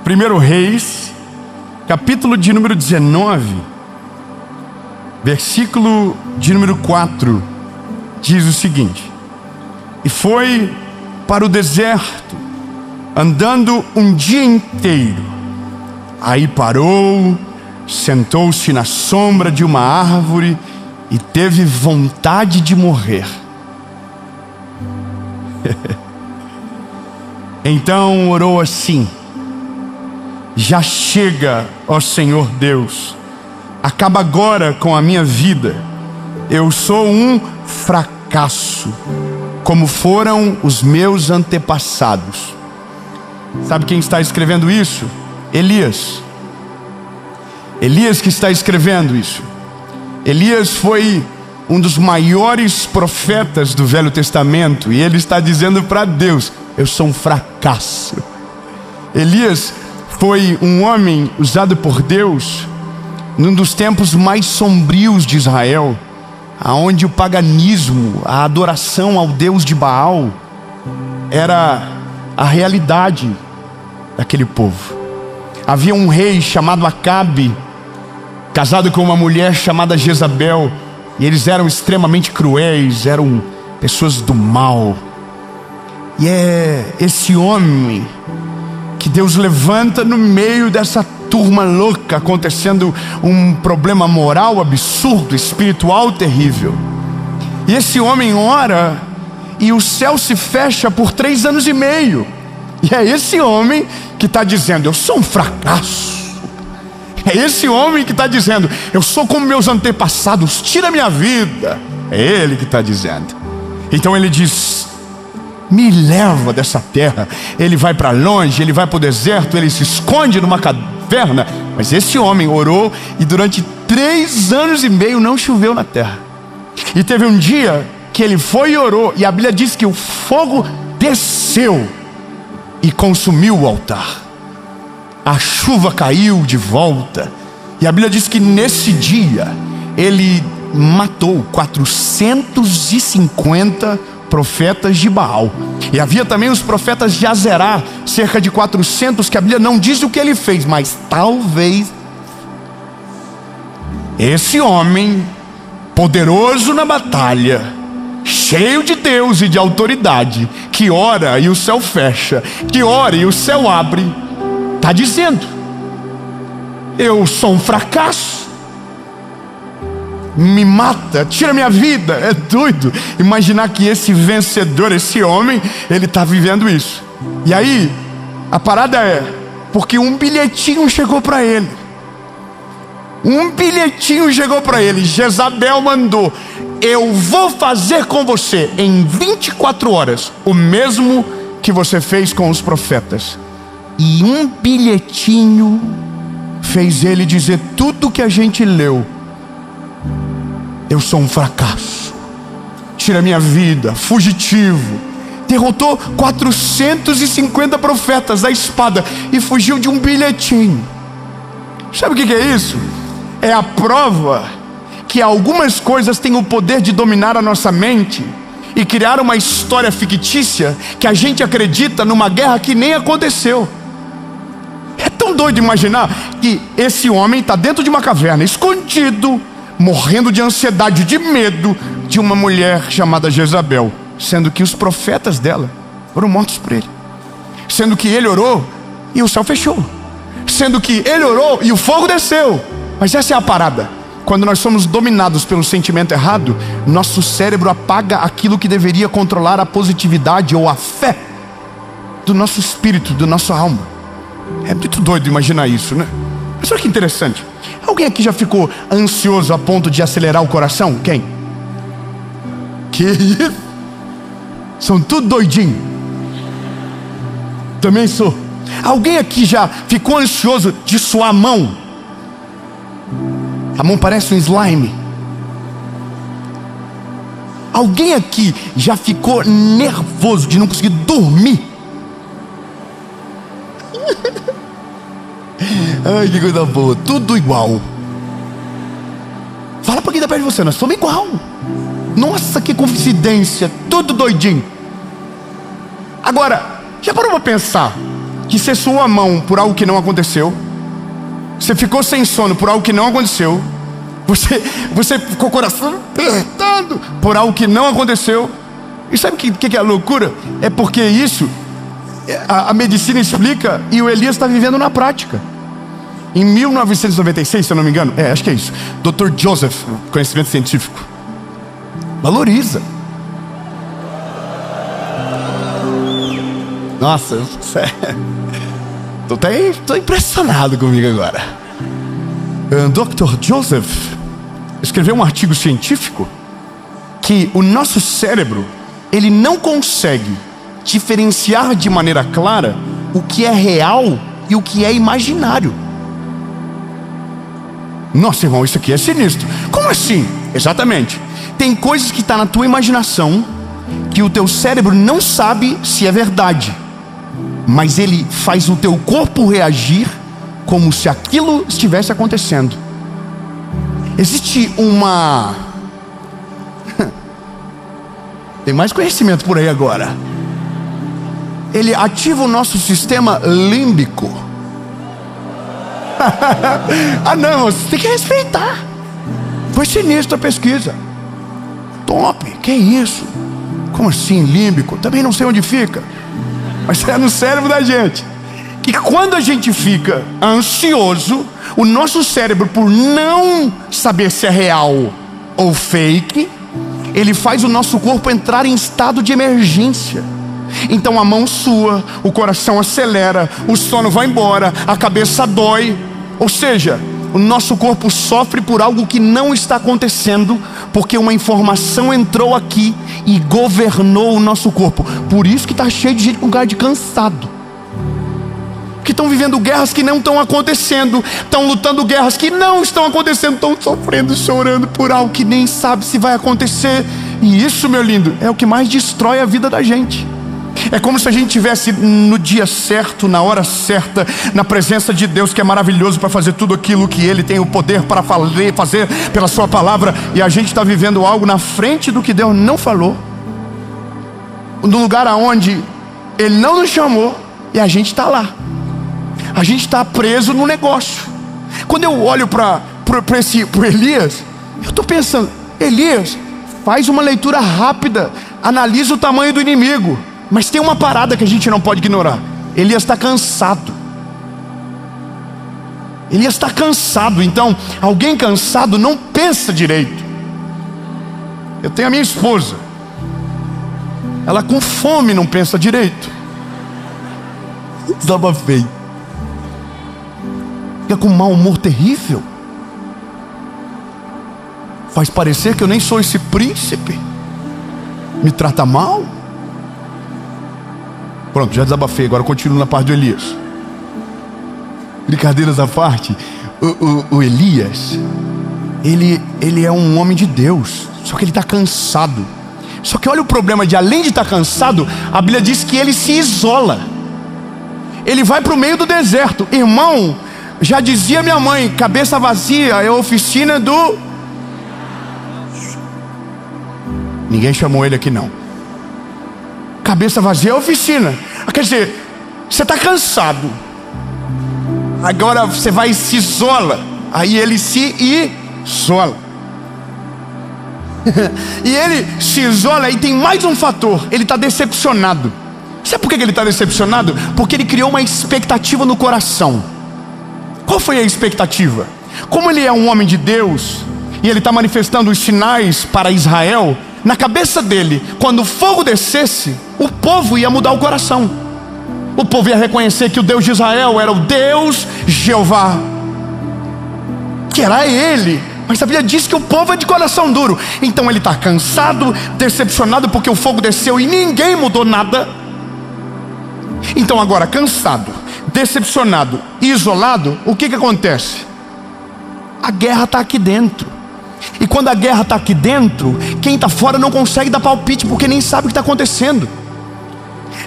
1 Reis, capítulo de número 19, versículo de número 4, diz o seguinte: E foi para o deserto, andando um dia inteiro. Aí parou, sentou-se na sombra de uma árvore e teve vontade de morrer. Então orou assim: Já chega, ó Senhor Deus, acaba agora com a minha vida. Eu sou um fracasso, como foram os meus antepassados. Sabe quem está escrevendo isso? Elias. Elias que está escrevendo isso. Elias foi um dos maiores profetas do Velho Testamento, e ele está dizendo para Deus: eu sou um fracasso. Elias foi um homem usado por Deus num dos tempos mais sombrios de Israel, aonde o paganismo, a adoração ao Deus de Baal, era a realidade daquele povo. Havia um rei chamado Acabe, casado com uma mulher chamada Jezabel, e eles eram extremamente cruéis, eram pessoas do mal. E é esse homem que Deus levanta no meio dessa turma louca, acontecendo um problema moral absurdo, espiritual terrível. E esse homem ora, e o céu se fecha por 3 anos e meio. E é esse homem que está dizendo: eu sou um fracasso. É esse homem que está dizendo: eu sou como meus antepassados, tira minha vida. É ele que está dizendo. Então ele diz: me leva dessa terra. Ele vai para longe, ele vai para o deserto, ele se esconde numa caverna. Mas esse homem orou, e durante 3 anos e meio não choveu na terra. E teve um dia que ele foi e orou, e a Bíblia diz que o fogo desceu e consumiu o altar. A chuva caiu de volta, e a Bíblia diz que nesse dia ele matou 450 profetas de Baal. E havia também os profetas de Azerá, cerca de 400, que a Bíblia não diz o que ele fez, mas talvez esse homem, poderoso na batalha, cheio de Deus e de autoridade, que ora e o céu fecha, que ora e o céu abre, está dizendo: eu sou um fracasso, me mata, tira minha vida. É doido imaginar que esse vencedor, esse homem, ele está vivendo isso. E aí, a parada é, porque um bilhetinho chegou para ele. Um bilhetinho chegou para ele. Jezabel mandou: eu vou fazer com você em 24 horas o mesmo que você fez com os profetas. E um bilhetinho fez ele dizer tudo que a gente leu: eu sou um fracasso, tira minha vida, fugitivo. Derrotou 450 profetas à espada e fugiu de um bilhetinho. Sabe o que é isso? É a prova que algumas coisas têm o poder de dominar a nossa mente e criar uma história fictícia que a gente acredita numa guerra que nem aconteceu. É tão doido imaginar que esse homem está dentro de uma caverna, escondido, morrendo de ansiedade, de medo de uma mulher chamada Jezabel, sendo que os profetas dela foram mortos por ele, sendo que ele orou e o céu fechou, sendo que ele orou e o fogo desceu. Mas essa é a parada: quando nós somos dominados pelo sentimento errado, nosso cérebro apaga aquilo que deveria controlar a positividade ou a fé do nosso espírito, da nossa alma. É muito doido imaginar isso, né? Mas olha que interessante. Alguém aqui já ficou ansioso a ponto de acelerar o coração? Quem? Que isso? São tudo doidinho. Também sou. Alguém aqui já ficou ansioso de suar a mão? A mão parece um slime. Alguém aqui já ficou nervoso de não conseguir dormir? Ai, que coisa boa. Tudo igual. Fala pra quem tá perto de você: nós somos igual. Nossa, que coincidência. Tudo doidinho. Agora, já parou pra pensar que você suou a mão por algo que não aconteceu, você ficou sem sono por algo que não aconteceu, você ficou com o coração apertando por algo que não aconteceu. E sabe o que é a loucura? É porque isso a medicina explica e o Elias está vivendo na prática. Em 1996, se eu não me engano, acho que é isso, Dr. Joseph, conhecimento científico, valoriza. Nossa, tô impressionado comigo agora. Dr. Joseph escreveu um artigo científico que o nosso cérebro, ele não consegue diferenciar de maneira clara o que é real e o que é imaginário. Nossa, irmão, isso aqui é sinistro. Como assim? Exatamente. Tem coisas que estão na tua imaginação que o teu cérebro não sabe se é verdade, mas ele faz o teu corpo reagir como se aquilo estivesse acontecendo. Existe uma... Tem mais conhecimento por aí agora. Ele ativa o nosso sistema límbico. Ah não, você tem que respeitar. Foi sinistra a pesquisa. Top, que isso? Como assim límbico? Também não sei onde fica, mas é no cérebro da gente. Que quando a gente fica ansioso, o nosso cérebro, por não saber se é real ou fake, ele faz o nosso corpo entrar em estado de emergência. Então a mão sua, o coração acelera, o sono vai embora, a cabeça dói. Ou seja, o nosso corpo sofre por algo que não está acontecendo, porque uma informação entrou aqui e governou o nosso corpo. Por isso que está cheio de gente com cara de cansado, que estão vivendo guerras que não estão acontecendo, estão lutando guerras que não estão acontecendo, estão sofrendo, chorando por algo que nem sabe se vai acontecer. E isso, meu lindo, é o que mais destrói a vida da gente. É como se a gente estivesse no dia certo, na hora certa, na presença de Deus, que é maravilhoso para fazer tudo aquilo que Ele tem o poder para fazer pela sua palavra, e a gente está vivendo algo na frente do que Deus não falou, no lugar aonde Ele não nos chamou, e a gente está lá. A gente está preso no negócio. Quando eu olho para Elias, eu estou pensando: Elias, faz uma leitura rápida, analisa o tamanho do inimigo. Mas tem uma parada que a gente não pode ignorar. Elias está cansado. Elias está cansado. Então, alguém cansado não pensa direito. Eu tenho a minha esposa, ela com fome não pensa direito. Estava feio. Fica com um mau humor terrível. Faz parecer que eu nem sou esse príncipe. Me trata mal. Pronto, já desabafei, agora continuo na parte do Elias. Brincadeiras à parte, o Elias, ele é um homem de Deus, só que ele está cansado. Só que olha o problema de, além de estar cansado, a Bíblia diz que ele se isola. Ele vai para o meio do deserto. Irmão, já dizia minha mãe, cabeça vazia é a oficina do... Ninguém chamou ele aqui não. Cabeça vazia é a oficina. Quer dizer, você está cansado, agora você vai e se isola. Aí ele se isola. E ele se isola, e tem mais um fator: ele está decepcionado. Sabe por que ele está decepcionado? Porque ele criou uma expectativa no coração. Qual foi a expectativa? Como ele é um homem de Deus e ele está manifestando os sinais para Israel, na cabeça dele, quando o fogo descesse, o povo ia mudar o coração. O povo ia reconhecer que o Deus de Israel era o Deus Jeová, que era ele. Mas a Bíblia diz que o povo é de coração duro. Então ele está cansado, decepcionado, porque o fogo desceu e ninguém mudou nada. Então agora, cansado, decepcionado, isolado, o que acontece? A guerra está aqui dentro. E quando a guerra está aqui dentro, quem está fora não consegue dar palpite, porque nem sabe o que está acontecendo.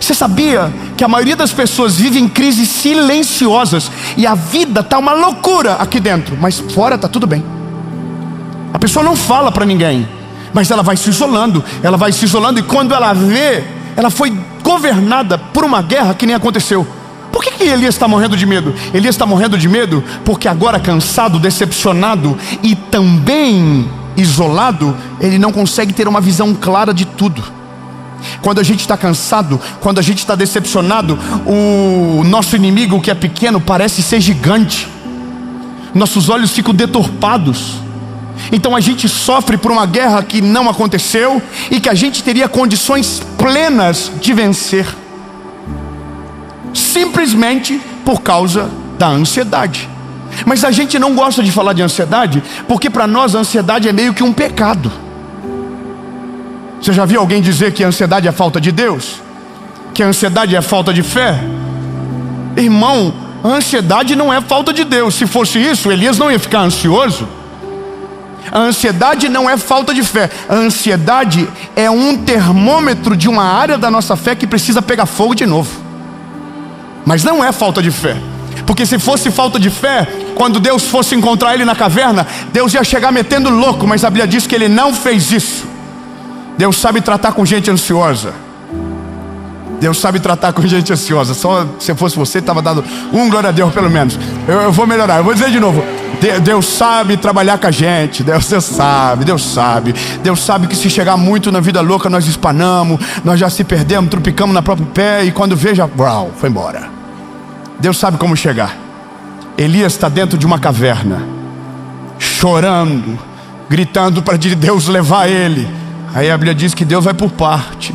Você sabia que a maioria das pessoas vive em crises silenciosas, e a vida está uma loucura aqui dentro, mas fora está tudo bem. A pessoa não fala para ninguém, mas ela vai se isolando, e quando ela vê, ela foi governada por uma guerra que nem aconteceu. Por que Elias está morrendo de medo? Elias está morrendo de medo porque agora cansado, decepcionado e também isolado, ele não consegue ter uma visão clara de tudo. Quando a gente está cansado, quando a gente está decepcionado, o nosso inimigo, que é pequeno, parece ser gigante. Nossos olhos ficam deturpados. Então a gente sofre por uma guerra que não aconteceu e que a gente teria condições plenas de vencer, simplesmente por causa da ansiedade. Mas a gente não gosta de falar de ansiedade, porque para nós a ansiedade é meio que um pecado. Você já viu alguém dizer que a ansiedade é falta de Deus? Que a ansiedade é falta de fé? Irmão, a ansiedade não é falta de Deus. Se fosse isso, Elias não ia ficar ansioso. A ansiedade não é falta de fé. A ansiedade é um termômetro de uma área da nossa fé que precisa pegar fogo de novo. Mas não é falta de fé. Porque se fosse falta de fé, quando Deus fosse encontrar ele na caverna, Deus ia chegar metendo louco. Mas a Bíblia diz que ele não fez isso. Deus sabe tratar com gente ansiosa. Deus sabe tratar com gente ansiosa. Só se fosse você, estava dando glória a Deus pelo menos. Eu vou melhorar, eu vou dizer de novo. Deus sabe trabalhar com a gente. Deus sabe. Deus sabe que se chegar muito na vida louca, nós espanamos, nós já se perdemos, tropicamos na própria pé, e quando veja, foi embora. Deus sabe como chegar. Elias está dentro de uma caverna, chorando, gritando para Deus levar ele. Aí a Bíblia diz que Deus vai por parte.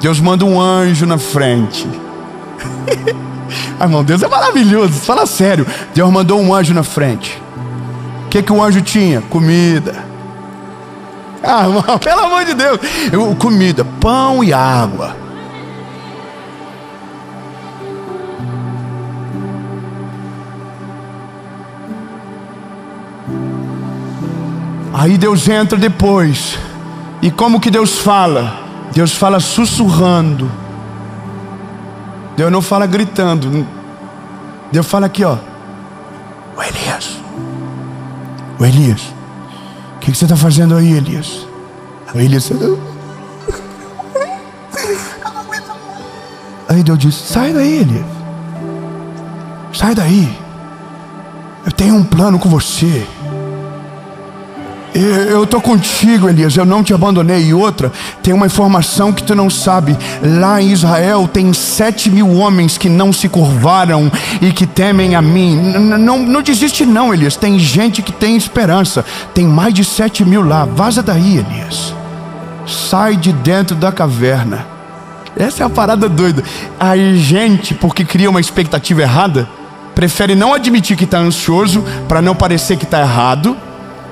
Deus manda um anjo na frente. Irmão, Deus é maravilhoso, fala sério. Deus mandou um anjo na frente. O que o anjo tinha? Comida. Irmão, pelo amor de Deus. Comida, pão e água. Aí Deus entra depois. E como que Deus fala? Deus fala sussurrando. Deus não fala gritando. Deus fala aqui, ó. O Elias, o que você está fazendo aí, Elias? O Elias, aí Deus diz: sai daí, Elias. Sai daí. Eu tenho um plano com você. Eu estou contigo, Elias, eu não te abandonei. E outra, tem uma informação que tu não sabe. Lá em Israel tem 7.000 homens que não se curvaram e que temem a mim. Não desiste não, Elias. Tem gente que tem esperança. Tem mais de 7.000 lá. Vaza daí, Elias. Sai de dentro da caverna. Essa é a parada doida. A gente, porque cria uma expectativa errada, prefere não admitir que está ansioso para não parecer que está errado.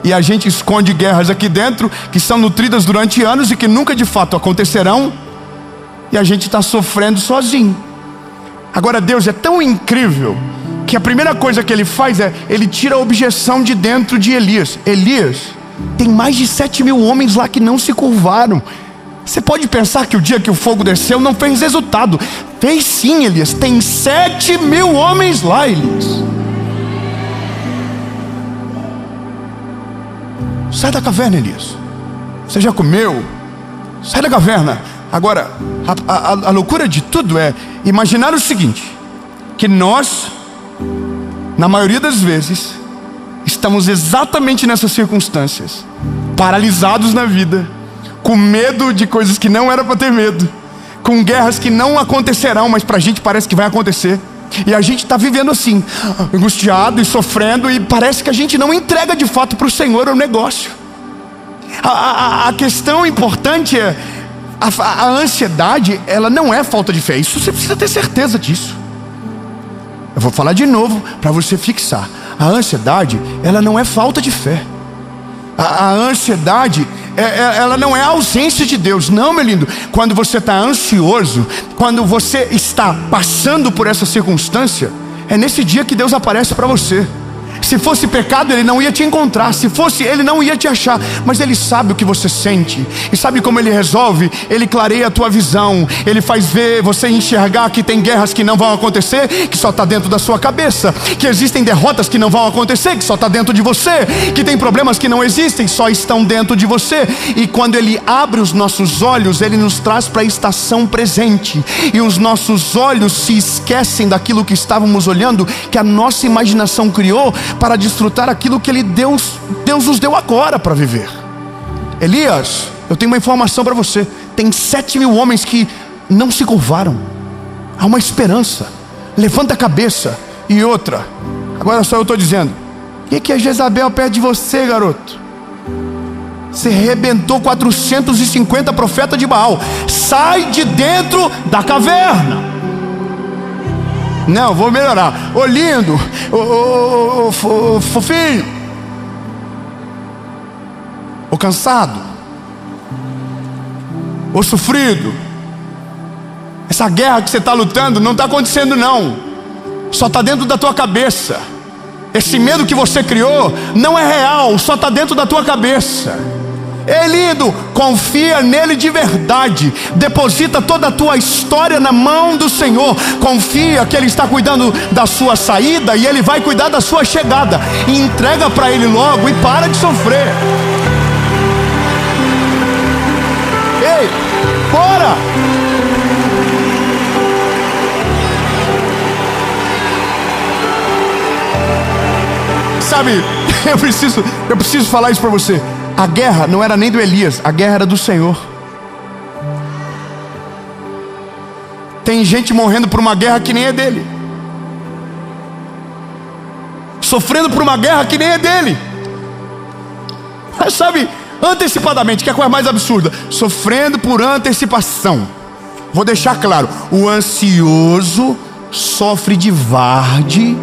E a gente esconde guerras aqui dentro que são nutridas durante anos e que nunca de fato acontecerão. E a gente está sofrendo sozinho. Agora Deus é tão incrível que a primeira coisa que Ele faz é Ele tira a objeção de dentro de Elias. Elias, tem mais de 7.000 homens lá que não se curvaram. Você pode pensar que o dia que o fogo desceu não fez resultado. Fez sim, Elias. Tem 7.000 homens lá, Elias. Sai da caverna, Elias. Você já comeu? Sai da caverna. Agora, a loucura de tudo é imaginar o seguinte: que nós, na maioria das vezes, estamos exatamente nessas circunstâncias, paralisados na vida, com medo de coisas que não era para ter medo, com guerras que não acontecerão, mas para a gente parece que vai acontecer. E a gente está vivendo assim, angustiado e sofrendo, e parece que a gente não entrega de fato para o Senhor o negócio. A questão importante é, a ansiedade, ela não é falta de fé. Isso você precisa ter certeza disso. Eu vou falar de novo para você fixar. A ansiedade, ela não é falta de fé. A ansiedade, ela não é a ausência de Deus. Não, meu lindo. Quando você está ansioso, quando você está passando por essa circunstância, é nesse dia que Deus aparece para você. Se fosse pecado, ele não ia te encontrar. Se fosse, ele não ia te achar. Mas ele sabe o que você sente. E sabe como ele resolve? Ele clareia a tua visão. Ele faz ver você enxergar que tem guerras que não vão acontecer, que só está dentro da sua cabeça. Que existem derrotas que não vão acontecer, que só está dentro de você. Que tem problemas que não existem, só estão dentro de você. E quando ele abre os nossos olhos, ele nos traz para a estação presente. E os nossos olhos se esquecem daquilo que estávamos olhando, que a nossa imaginação criou para desfrutar aquilo que Deus nos deu agora para viver. Elias, eu tenho uma informação para você. Tem 7.000 homens que não se curvaram. Há uma esperança. Levanta a cabeça. E outra, agora só eu estou dizendo, o que é Jezabel perto de você, garoto? Você arrebentou 450 profetas de Baal. Sai de dentro da caverna. Não, vou melhorar. Ô lindo, ô fofinho, ô cansado, ô sofrido. Essa guerra que você está lutando não está acontecendo não. Só está dentro da tua cabeça. Esse medo que você criou não é real, só está dentro da tua cabeça. Ei lindo, confia nele de verdade. Deposita toda a tua história na mão do Senhor. Confia que ele está cuidando da sua saída e ele vai cuidar da sua chegada. E entrega para ele logo e para de sofrer. Ei, bora! Sabe, eu preciso falar isso para você. A guerra não era nem do Elias, a guerra era do Senhor. Tem gente morrendo por uma guerra que nem é dele, sofrendo por uma guerra que nem é dele. Mas sabe, antecipadamente, que é a coisa mais absurda, sofrendo por antecipação. Vou deixar claro, o ansioso sofre de varde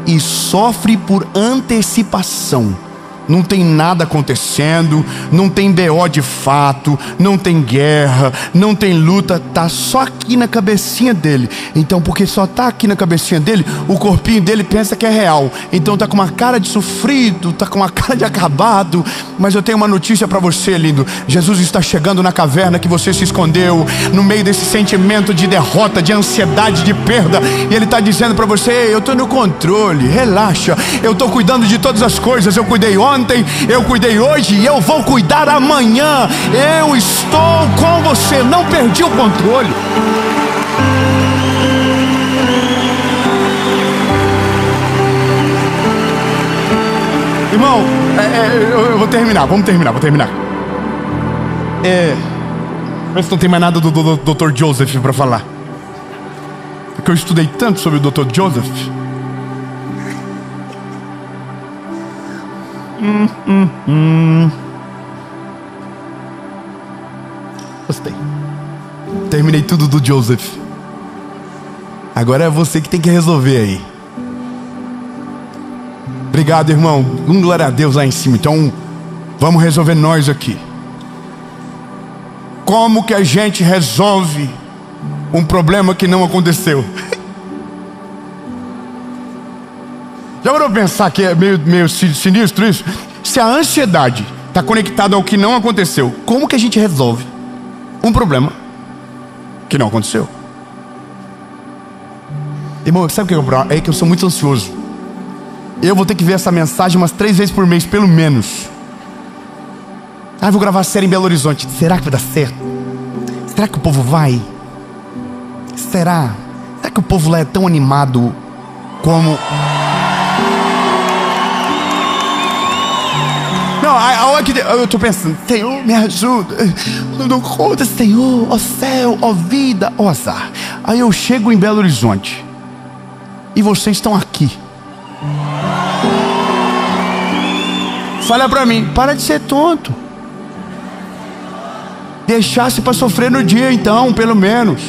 e sofre por antecipação. Não tem nada acontecendo, não tem BO de fato, não tem guerra, não tem luta, tá só aqui na cabecinha dele. Então, porque só tá aqui na cabecinha dele, o corpinho dele pensa que é real. Então tá com uma cara de sofrido, tá com uma cara de acabado. Mas eu tenho uma notícia para você, lindo. Jesus está chegando na caverna que você se escondeu, no meio desse sentimento de derrota, de ansiedade, de perda. E ele está dizendo para você: ei, eu tô no controle, relaxa. Eu tô cuidando de todas as coisas. Eu cuidei ontem, eu cuidei hoje e eu vou cuidar amanhã. Eu estou com você, não perdi o controle. Irmão, eu vou terminar, vou terminar. Mas não tem mais nada do Dr. Joseph para falar, porque eu estudei tanto sobre o Dr. Joseph. Gostei. Terminei tudo do Joseph. Agora é você que tem que resolver aí. Obrigado, irmão. Glória a Deus lá em cima. Então, vamos resolver nós aqui. Como que a gente resolve um problema que não aconteceu? Já parou pra pensar que é meio sinistro isso? Se a ansiedade está conectada ao que não aconteceu, como que a gente resolve um problema que não aconteceu? Irmão, sabe o que é o problema? É que eu sou muito ansioso. Eu vou ter que ver essa mensagem umas 3 vezes por mês, pelo menos. Ah, eu vou gravar a série em Belo Horizonte. Será que vai dar certo? Será que o povo vai? Será que o povo lá é tão animado como... Não, a hora que eu tô pensando: Senhor, me ajuda, não dou conta, Senhor, ó céu, ó vida, ó azar. Aí eu chego em Belo Horizonte e vocês estão aqui. Fala pra mim, para de ser tonto. Deixasse pra sofrer no dia então, pelo menos.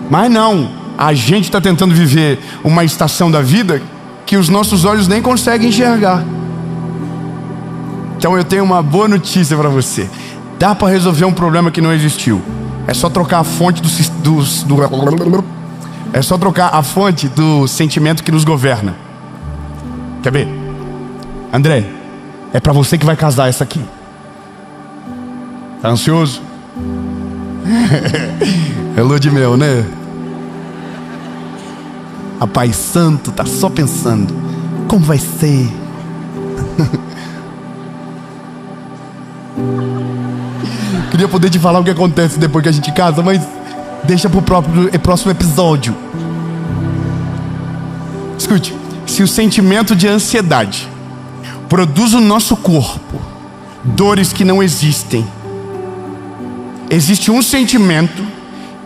Mas não, a gente tá tentando viver uma estação da vida que os nossos olhos nem conseguem enxergar. Então eu tenho uma boa notícia para você. Dá para resolver um problema que não existiu. É só trocar a fonte é só trocar a fonte do sentimento que nos governa. Quer ver? André, é para você que vai casar essa aqui. Tá ansioso? É lua de mel, né? Rapaz santo, tá só pensando, como vai ser? Queria poder te falar o que acontece depois que a gente casa, mas deixa pro próximo episódio. Escute, se o sentimento de ansiedade produz no nosso corpo dores que não existem, existe um sentimento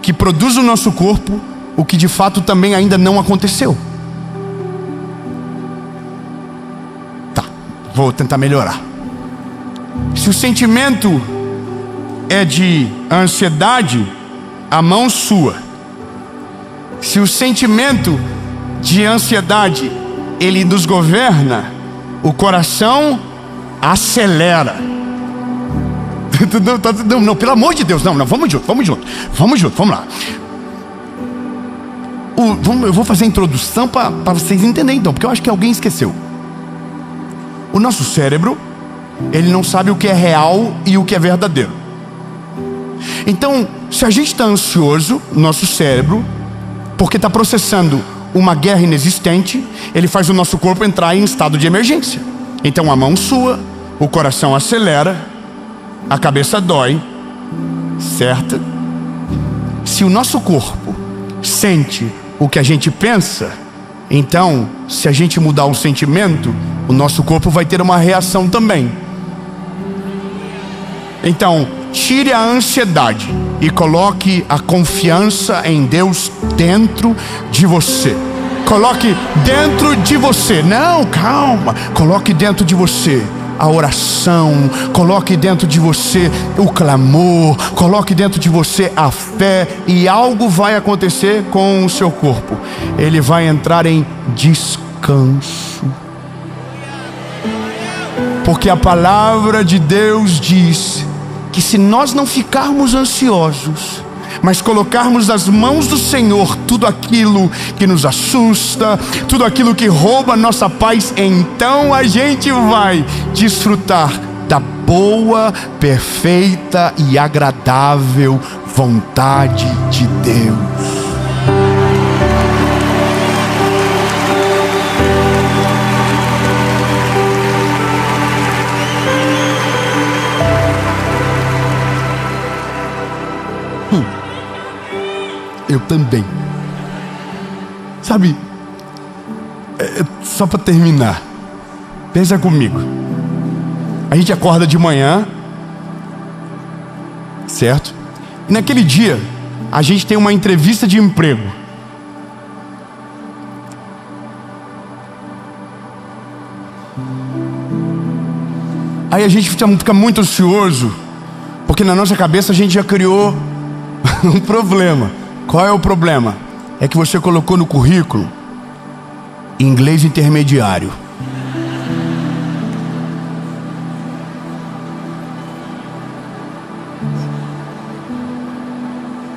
que produz no nosso corpo o que de fato também ainda não aconteceu. Tá, vou tentar melhorar. Se o sentimento é de ansiedade, a mão sua. Se o sentimento de ansiedade ele nos governa, o coração acelera. Não, pelo amor de Deus, não, vamos junto, vamos lá. Eu vou fazer a introdução para vocês entenderem então, porque eu acho que alguém esqueceu. O nosso cérebro, ele não sabe o que é real e o que é verdadeiro. Então, se a gente está ansioso, nosso cérebro, porque está processando uma guerra inexistente, ele faz o nosso corpo entrar em estado de emergência. Então a mão sua, o coração acelera, a cabeça dói, certo? Se o nosso corpo sente o que a gente pensa, então, se a gente mudar o sentimento, o nosso corpo vai ter uma reação também. Então, tire a ansiedade e coloque a confiança em Deus dentro de você. Coloque dentro de você. Não, calma. Coloque dentro de você a oração. Coloque dentro de você o clamor. Coloque dentro de você a fé. E algo vai acontecer com o seu corpo. Ele vai entrar em descanso. Porque a palavra de Deus diz que se nós não ficarmos ansiosos, mas colocarmos nas mãos do Senhor tudo aquilo que nos assusta, tudo aquilo que rouba a nossa paz, então a gente vai desfrutar da boa, perfeita e agradável vontade de Deus. Eu também. Sabe, só para terminar, pensa comigo. A gente acorda de manhã, certo? E naquele dia, a gente tem uma entrevista de emprego. Aí a gente fica muito ansioso, porque na nossa cabeça a gente já criou um problema. Qual é o problema? É que você colocou no currículo inglês intermediário.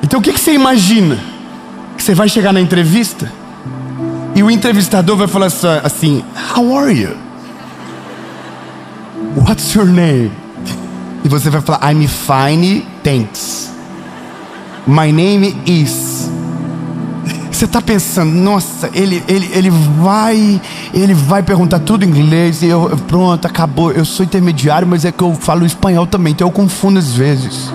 Então o que você imagina? Que você vai chegar na entrevista e o entrevistador vai falar assim: How are you? What's your name? E você vai falar: I'm fine, thanks. My name is. Você está pensando, nossa, ele vai perguntar tudo em inglês e pronto, acabou. Eu sou intermediário, mas é que eu falo espanhol também, então eu confundo às vezes.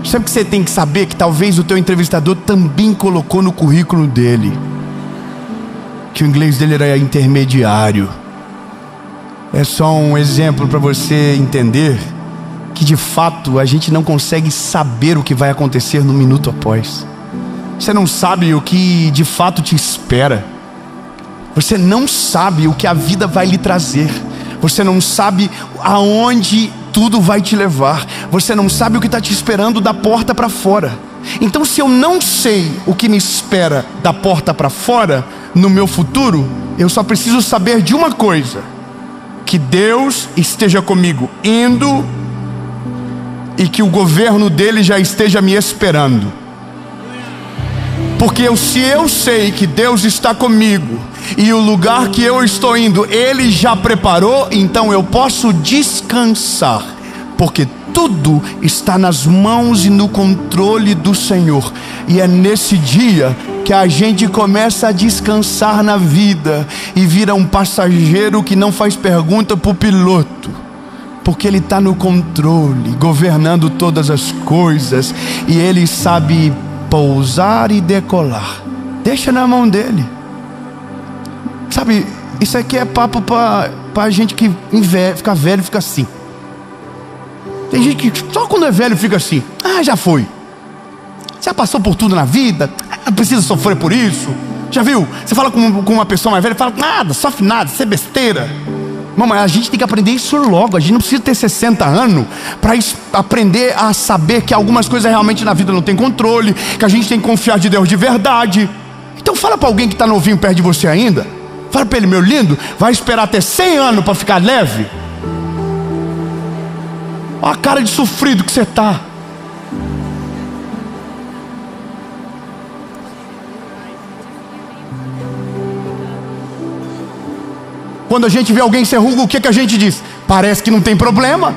Sabe o que você tem que saber? Que talvez o teu entrevistador também colocou no currículo dele que o inglês dele era intermediário. É só um exemplo para você entender que de fato a gente não consegue saber o que vai acontecer no minuto após. Você não sabe o que de fato te espera. Você não sabe o que a vida vai lhe trazer. Você não sabe aonde tudo vai te levar. Você não sabe o que está te esperando da porta para fora. Então, se eu não sei o que me espera da porta para fora no meu futuro, eu só preciso saber de uma coisa: que Deus esteja comigo indo e que o governo dele já esteja me esperando. Porque se eu sei que Deus está comigo e o lugar que eu estou indo, Ele já preparou, então eu posso descansar, porque tudo está nas mãos e no controle do Senhor. E é nesse dia que a gente começa a descansar na vida e vira um passageiro que não faz pergunta para o piloto, porque Ele está no controle, governando todas as coisas, e Ele sabe pousar e decolar. Deixa na mão dele. Sabe, isso aqui é papo para gente que fica velho, fica assim. Tem gente que só quando é velho fica assim: ah, já foi, já passou por tudo na vida, não precisa sofrer por isso. Já viu? Você fala com uma pessoa mais velha, fala: nada, sofre nada, isso é besteira. Mamãe, a gente tem que aprender isso logo. A gente não precisa ter 60 anos para aprender a saber que algumas coisas realmente na vida não tem controle, que a gente tem que confiar de Deus de verdade. Então fala para alguém que está novinho perto de você ainda, fala para ele: meu lindo, vai esperar até 100 anos para ficar leve? Olha a cara de sofrido que você está. Quando a gente vê alguém ser rugo, o que a gente diz? Parece que não tem problema.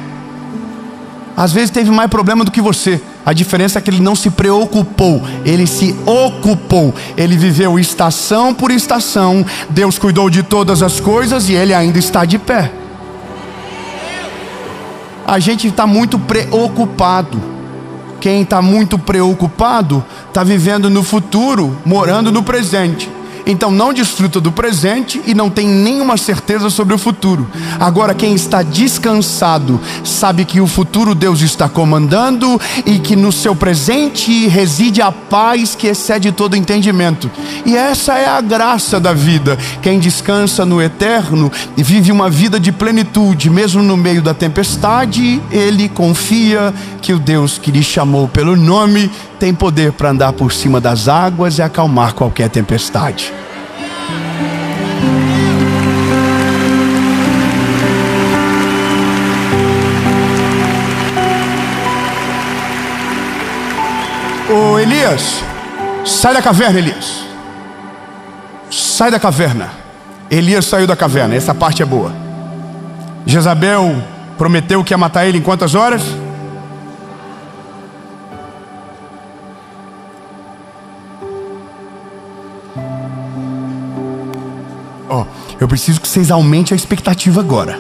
Às vezes teve mais problema do que você. A diferença é que ele não se preocupou, ele se ocupou. Ele viveu estação por estação. Deus cuidou de todas as coisas e ele ainda está de pé. A gente está muito preocupado. Quem está muito preocupado está vivendo no futuro, morando no presente. Então não desfruta do presente e não tem nenhuma certeza sobre o futuro. Agora, quem está descansado sabe que o futuro Deus está comandando e que no seu presente reside a paz que excede todo entendimento. E essa é a graça da vida. Quem descansa no eterno vive uma vida de plenitude. Mesmo no meio da tempestade, ele confia que o Deus que lhe chamou pelo nome tem poder para andar por cima das águas e acalmar qualquer tempestade. Ô Elias, sai da caverna, Elias. Sai da caverna. Elias saiu da caverna, essa parte é boa. Jezabel prometeu que ia matar ele em quantas horas? Eu preciso que vocês aumentem a expectativa agora.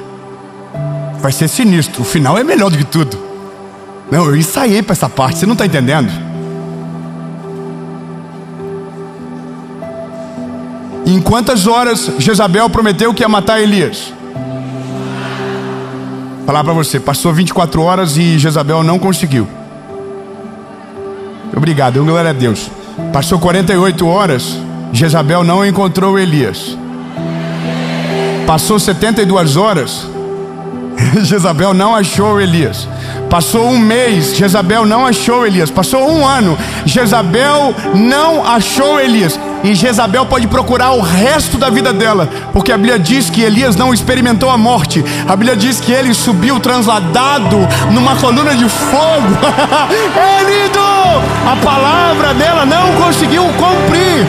Vai ser sinistro, o final é melhor do que tudo. Não, eu ensaiei para essa parte, você não está entendendo? Em quantas horas Jezabel prometeu que ia matar Elias? Vou falar para você, passou 24 horas e Jezabel não conseguiu. Obrigado, glória a Deus. Passou 48 horas, Jezabel não encontrou Elias. Passou 72 horas, Jezabel não achou Elias. Passou um mês, Jezabel não achou Elias. Passou um ano, Jezabel não achou Elias. E Jezabel pode procurar o resto da vida dela, porque a Bíblia diz que Elias não experimentou a morte. A Bíblia diz que ele subiu transladado numa coluna de fogo. É lindo! A palavra dela não conseguiu cumprir.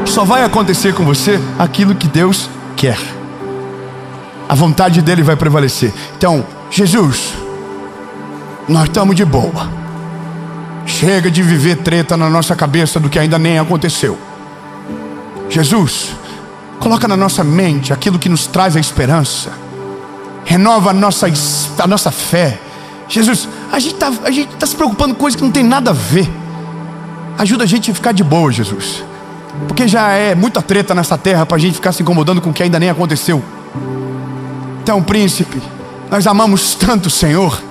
Só vai acontecer com você aquilo que Deus quer. A vontade dele vai prevalecer. Então, Jesus, nós estamos de boa. Chega de viver treta na nossa cabeça do que ainda nem aconteceu. Jesus, coloca na nossa mente aquilo que nos traz a esperança. Renova a nossa fé. Jesus, a gente tá se preocupando com coisas que não tem nada a ver. Ajuda a gente a ficar de boa, Jesus. Porque já é muita treta nessa terra para a gente ficar se incomodando com o que ainda nem aconteceu. Então, príncipe, nós amamos tanto o Senhor,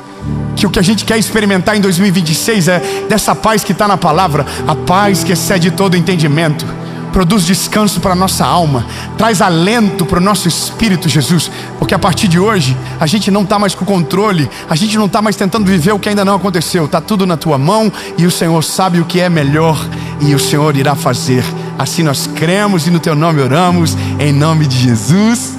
que o que a gente quer experimentar em 2026 é dessa paz que está na palavra. A paz que excede todo entendimento. Produz descanso para a nossa alma. Traz alento para o nosso espírito, Jesus. Porque a partir de hoje, a gente não está mais com controle. A gente não está mais tentando viver o que ainda não aconteceu. Está tudo na tua mão e o Senhor sabe o que é melhor. E o Senhor irá fazer. Assim nós cremos e no teu nome oramos. Em nome de Jesus.